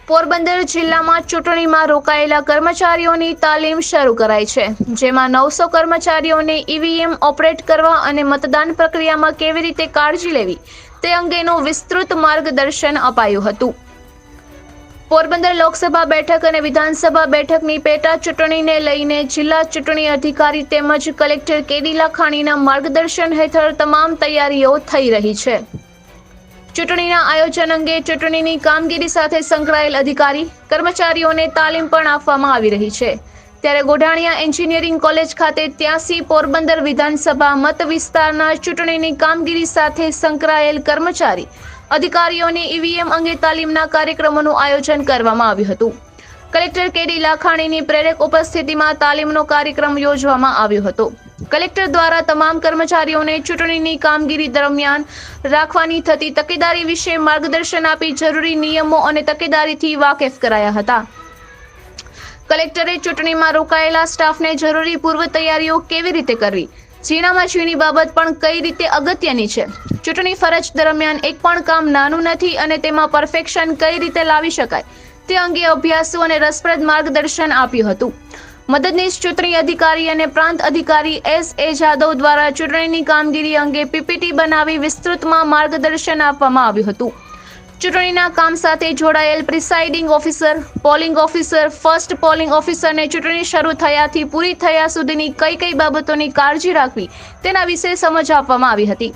પોરબંદર જિલ્લામાં ચૂંટણીમાં રોકાયેલા કર્મચારીઓની તાલીમ શરૂ કરાઈ છે, જેમાં 900 કર્મચારીઓને ઈવીએમ ઓપરેટ કરવા અને મતદાન પ્રક્રિયામાં કેવી રીતે કાળજી લેવી તે અંગેનું વિસ્તૃત માર્ગદર્શન અપાયું હતું. પોરબંદર લોકસભા બેઠક અને વિધાનસભા બેઠકની પેટા ચૂંટણીને લઈને જિલ્લા ચૂંટણી અધિકારી તેમજ કલેક્ટર કેડી લાખાણીના માર્ગદર્શન હેઠળ તમામ તૈયારીઓ થઈ રહી છે. ચૂંટણીના આયોજન અંગે ચૂંટણીની કામગીરી સાથે સંકળાયેલ અધિકારી કર્મચારીઓને તાલીમ પણ આપવામાં આવી રહી છે. ત્યારે ગોઢાણીયા એન્જિનિયરિંગ કોલેજ ખાતે 83 પોરબંદર વિધાનસભા મત વિસ્તારના ચૂંટણીની કામગીરી સાથે સંકળાયેલ કર્મચારી અધિકારીઓને ઈવીએમ અંગે તાલીમના કાર્યક્રમોનું આયોજન કરવામાં આવ્યું હતું. કલેક્ટર કેડી લાખાણીની પ્રેરક ઉપસ્થિતિમાં તાલીમનો કાર્યક્રમ યોજવામાં આવ્યો હતો. કલેક્ટર દ્વારા તમામ કર્મચારીઓને ચૂંટણીની કામગીરી દરમિયાન રાખવાની થતી તકેદારી વિશે માર્ગદર્શન આપી જરૂરી નિયમો અને તકેદારીથી વાકેફ કરાયા હતા. કલેક્ટરે ચૂંટણીમાં રોકાયેલા સ્ટાફને જરૂરી પૂર્વ તૈયારીઓ કેવી રીતે કરવી, ઝીણામાં ઝીણી બાબત પણ કઈ રીતે અગત્યની છે, ચૂંટણી ફરજ દરમિયાન એક પણ કામ નાનું નથી અને તેમાં પરફેક્શન કઈ રીતે લાવી શકાય તે અંગે અભ્યાસુ અને રસપ્રદ માર્ગદર્શન આપ્યું હતું. મદદનીશ ચૂંટણી અધિકારી અને પ્રાંત અધિકારી S.A. જાદવ દ્વારા ચૂંટણીની કામગીરી અંગે પીપીટી બનાવી વિસ્તૃતમાં માર્ગદર્શન આપવામાં આવ્યું હતું. ચૂંટણીના કામ સાથે જોડાયેલ presiding officer, polling officer, first polling ઓફિસરને ચૂંટણી શરૂ થયાથી પૂરી થયા સુધીની કઈ બાબતોની કાળજી રાખવી તેના વિશે સમજ આપવામાં આવી હતી.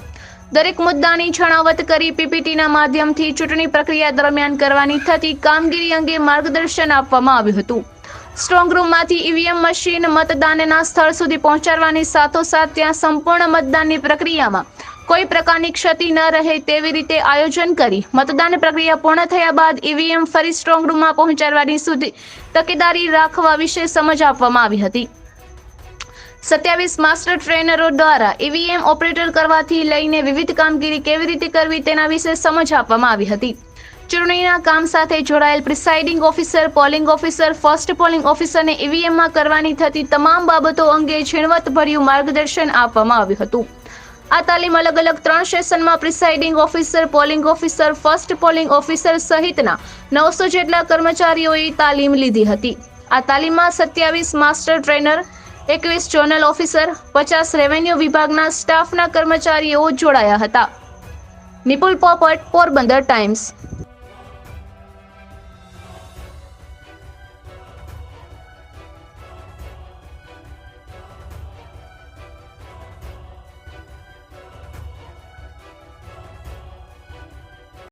દરેક મુદ્દાની છણાવટ કરી પીપીટીના માધ્યમથી ચૂંટણી પ્રક્રિયા દરમિયાન કરવાની થતી કામગીરી અંગે માર્ગદર્શન આપવામાં આવ્યું હતું. સ્ટ્રોંગ રૂમમાંથી ઈવીએમ મશીન મતદાનના સ્થળ સુધી પહોંચાડવાની સાથોસાથ ત્યાં સંપૂર્ણ મતદાનની પ્રક્રિયામાં કોઈ પ્રકારની ક્ષતિ ન રહે તેવી રીતે આયોજન કરી મતદાન પ્રક્રિયા પૂર્ણ થયા બાદ ઈવીએમ ફરી સ્ટ્રોંગ રૂમમાં પહોંચાડવાની સુધી તકેદારી રાખવા વિશે સમજ આપવામાં આવી હતી. 27 માસ્ટર ટ્રેનરો દ્વારા ઈવીએમ ઓપરેટર કરવાથી લઈને વિવિધ કામગીરી કેવી રીતે કરવી તેના વિશે સમજ આપવામાં આવી હતી. ચૂંટણીના કામ સાથે જોડાયેલ presiding officer, polling officer, first polling ઓફિસરને ઈવીએમમાં કરવાની થતી તમામ બાબતો અંગે ઝીણવટભર્યું માર્ગદર્શન આપવામાં આવ્યું હતું. આ તાલીમ અલગ 3 સેશનમાં presiding officer, polling officer, first polling officer સહિતના 900 જેટલા કર્મચારીઓએ તાલીમ લીધી હતી. આ તાલીમમાં 27 master trainer, 21 zonal officer, 50 revenue વિભાગના સ્ટાફના કર્મચારીઓ જોડાયા હતા. નિપુલ પોપટ, પોરબંદર ટાઈમ્સ.